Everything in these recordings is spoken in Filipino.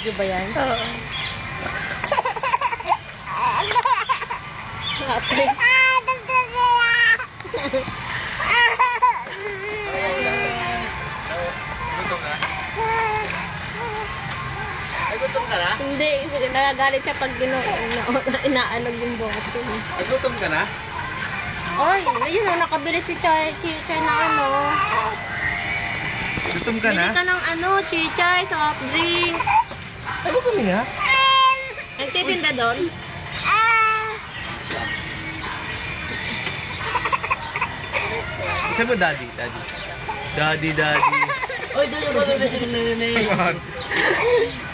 Video ba yan? Oo. Ate. Gutom ka? Ay, gutom ka na? Hindi, nagagalit siya pag inaanog yung bukas ko. Ay, gutom ka na? Ay, ayun na, nakabili si Chay na ano. Gutom ka Bili na? ka ng ano, Chichay, soft drink. Ay, gutom ka? Nagtitinda doon? Isa mo, daddy. Daddy. Oy, doon yung bababit yung nanay.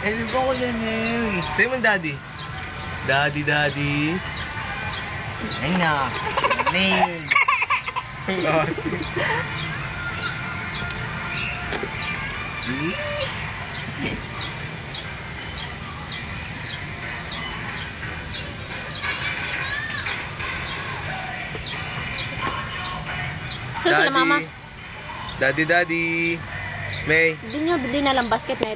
Eh, di ba ko nanay? Sa'yo mo, daddy. Daddy. Ay na. Nanay. Saan sila, mama? Daddy. May. Hindi nyo, bili na lang basket na